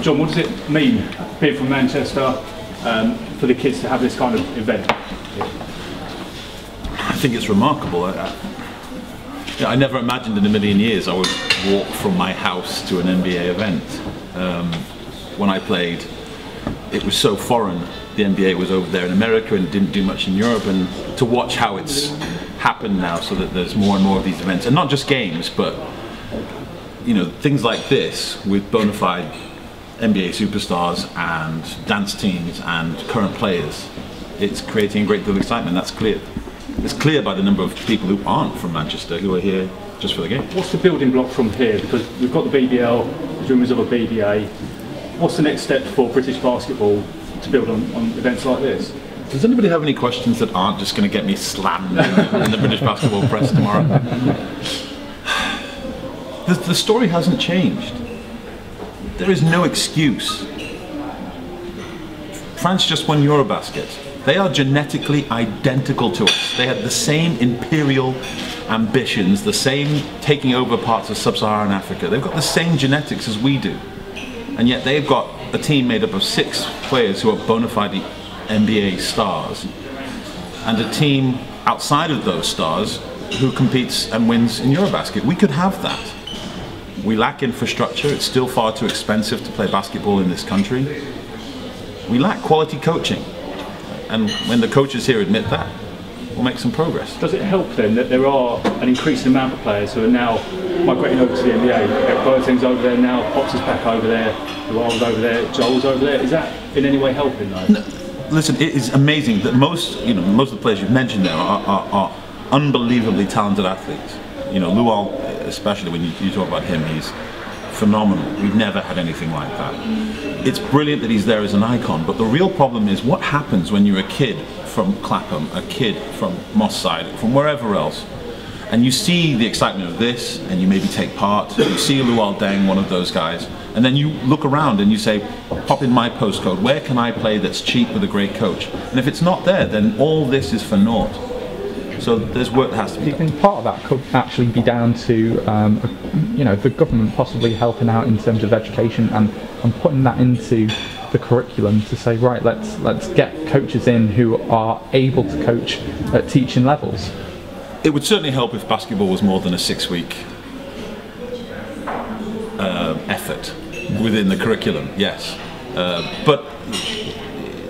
John, what does it mean, being from Manchester, for the kids to have this kind of event? I think it's remarkable. I never imagined in a million years I would walk from my house to an NBA event. When I played, it was so foreign. The NBA was over there in America and didn't do much in Europe, and to watch how it's happened now, so that there's more and more of these events, and not just games, but things like this with bona fide NBA superstars and dance teams and current players. It's creating a great deal of excitement. That's clear. It's clear by the number of people who aren't from Manchester who are here just for the game. What's the building block from here? Because we've got the BBL, there's rumours of a BBA. What's the next step for British basketball to build on events like this? Does anybody have any questions that aren't just going to get me slammed in the British basketball press tomorrow? The story hasn't changed. There is no excuse. France just won Eurobasket. They are genetically identical to us. They had the same imperial ambitions, the same taking over parts of sub-Saharan Africa. They've got the same genetics as we do. And yet they've got a team made up of 6 players who are bona fide NBA stars, and a team outside of those stars who competes and wins in Eurobasket. We could have that. We lack infrastructure. It's still far too expensive to play basketball in this country. We lack quality coaching. And when the coaches here admit that, we'll make some progress. Does it help then that there are an increasing amount of players who are now migrating over to the NBA? Boateng's over there now, Pops is back over there, Lual's over there, Joel's over there. Is that in any way helping though? No, listen, it is amazing that most of the players you've mentioned there are unbelievably talented athletes. Lual, especially when you talk about him, he's phenomenal. We've never had anything like that. It's brilliant that he's there as an icon, but the real problem is what happens when you're a kid from Clapham, a kid from Moss Side, from wherever else, and you see the excitement of this, and you maybe take part, you see Lual Deng, one of those guys, and then you look around and you say, pop in my postcode, where can I play that's cheap with a great coach? And if it's not there, then all this is for naught. So there's work that has to be done. Do you think part of that could actually be down to the government possibly helping out in terms of education and putting that into the curriculum to say, right, let's get coaches in who are able to coach at teaching levels? It would certainly help if basketball was more than a 6-week effort within the curriculum, yes. But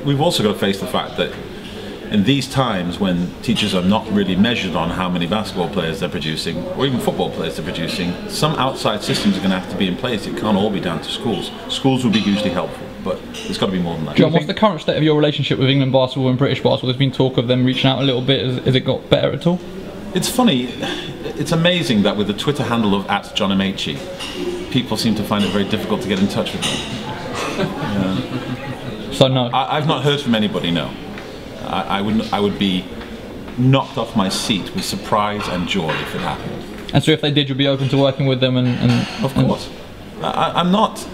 we've also got to face the fact that in these times when teachers are not really measured on how many basketball players they're producing, or even football players they're producing, some outside systems are going to have to be in place. It can't all be down to schools. Schools would be hugely helpful, but there's got to be more than that. John, what's the current state of your relationship with England basketball and British basketball? There's been talk of them reaching out a little bit. Has it got better at all? It's funny. It's amazing that with the Twitter handle of @Amaechi, people seem to find it very difficult to get in touch with them. So no. I've not heard from anybody, no. I would be knocked off my seat with surprise and joy if it happened. And so if they did, you'd be open to working with them Of course. I'm not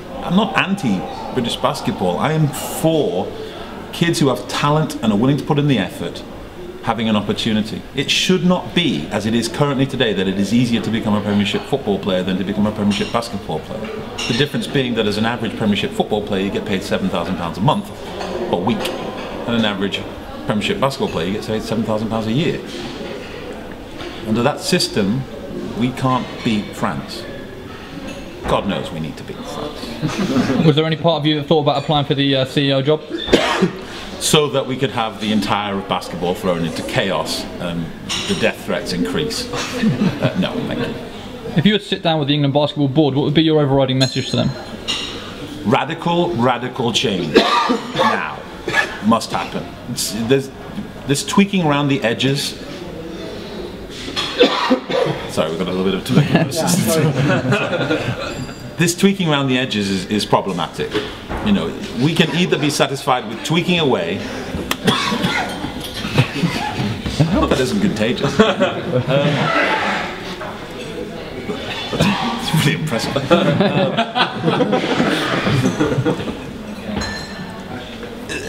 anti-British basketball. I am for kids who have talent and are willing to put in the effort having an opportunity. It should not be, as it is currently today, that it is easier to become a Premiership football player than to become a Premiership basketball player. The difference being that as an average Premiership football player you get paid £7,000 a month or week, and an average Premiership basketball player you get paid £7,000 a year. Under that system, we can't beat France. God knows we need to beat France. Was there any part of you that thought about applying for the CEO job? So that we could have the entire of basketball thrown into chaos and the death threats increase. No, thank you. If you were to sit down with the England basketball board, what would be your overriding message to them? Radical change. Now. Must happen. There's this tweaking around the edges. Sorry, we've got a little bit of tuberculosis. This tweaking around the edges is problematic. We can either be satisfied with tweaking away. I hope that isn't contagious. That's really impressive.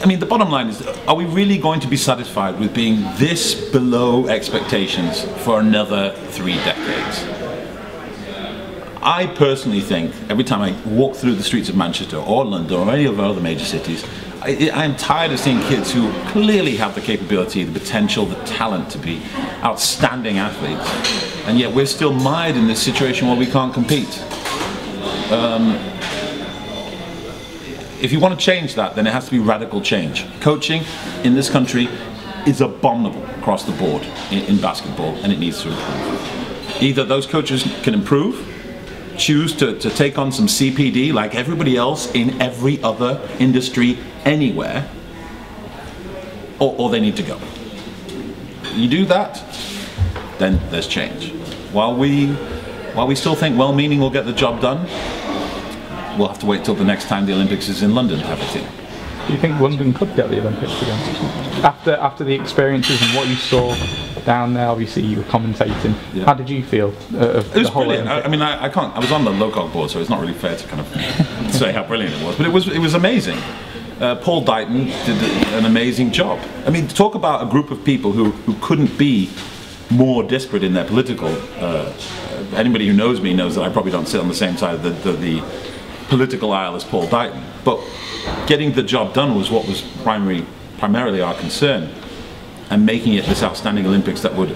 I mean, the bottom line is, are we really going to be satisfied with being this below expectations for another 3 decades? I personally think every time I walk through the streets of Manchester or London or any of our other major cities, I'm tired of seeing kids who clearly have the capability, the potential, the talent to be outstanding athletes, and yet we're still mired in this situation where we can't compete. If you want to change that, then it has to be radical change. Coaching in this country is abominable across the board in basketball, and it needs to improve. Either those coaches can improve, choose to take on some CPD like everybody else in every other industry anywhere, or they need to go. You do that, then there's change. While we still think well-meaning will get the job done, we'll have to wait till the next time the Olympics is in London to have a team. Do you think London could get the Olympics again? After the experiences and what you saw down there, obviously you were commentating. Yeah. How did you feel of it was the whole brilliant. Olympics? I mean, I can't. I was on the local board, so it's not really fair to kind of say how brilliant it was. But it was amazing. Paul Dighton did an amazing job. I mean, talk about a group of people who couldn't be more disparate in their political. Anybody who knows me knows that I probably don't sit on the same side of the political aisle as Paul Dighton. But getting the job done was what was primarily our concern, and making it this outstanding Olympics that would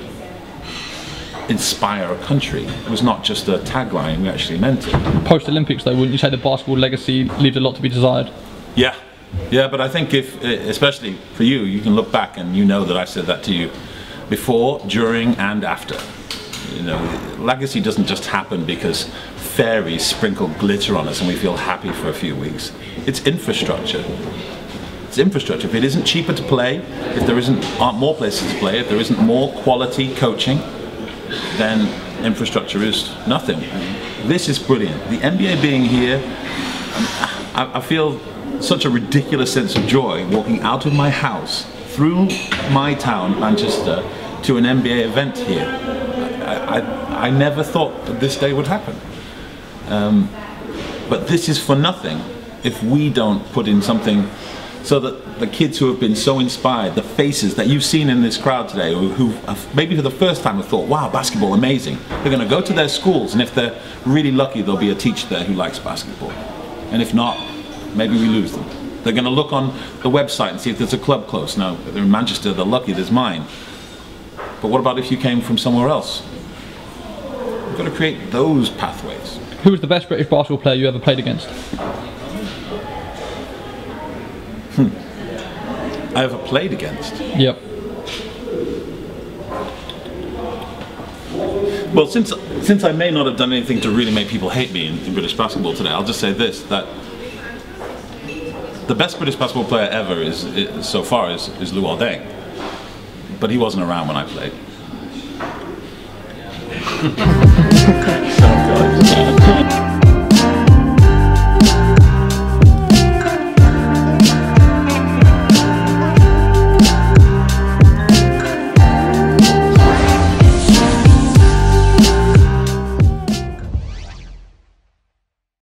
inspire a country. It was not just a tagline, we actually meant it. Post-Olympics though, wouldn't you say the basketball legacy leaves a lot to be desired? Yeah, but I think if, especially for you, you can look back and you know that I said that to you before, during and after. You know, legacy doesn't just happen because fairies sprinkle glitter on us and we feel happy for a few weeks. It's infrastructure. It's infrastructure. If it isn't cheaper to play, if there aren't more places to play, if there isn't more quality coaching, then infrastructure is nothing. This is brilliant. The NBA being here, I feel such a ridiculous sense of joy walking out of my house, through my town, Manchester, to an NBA event here. I never thought that this day would happen. But this is for nothing if we don't put in something so that the kids who have been so inspired, the faces that you've seen in this crowd today, who have maybe for the first time have thought, wow, basketball, amazing. They're going to go to their schools, and if they're really lucky, there'll be a teacher there who likes basketball. And if not, maybe we lose them. They're going to look on the website and see if there's a club close. Now, they're in Manchester, they're lucky, there's mine. But what about if you came from somewhere else? We've got to create those pathways. Who was the best British basketball player you ever played against? I ever played against? Yep. Well, since I may not have done anything to really make people hate me in British basketball today, I'll just say this, that the best British basketball player ever is so far is Luol Deng. But he wasn't around when I played.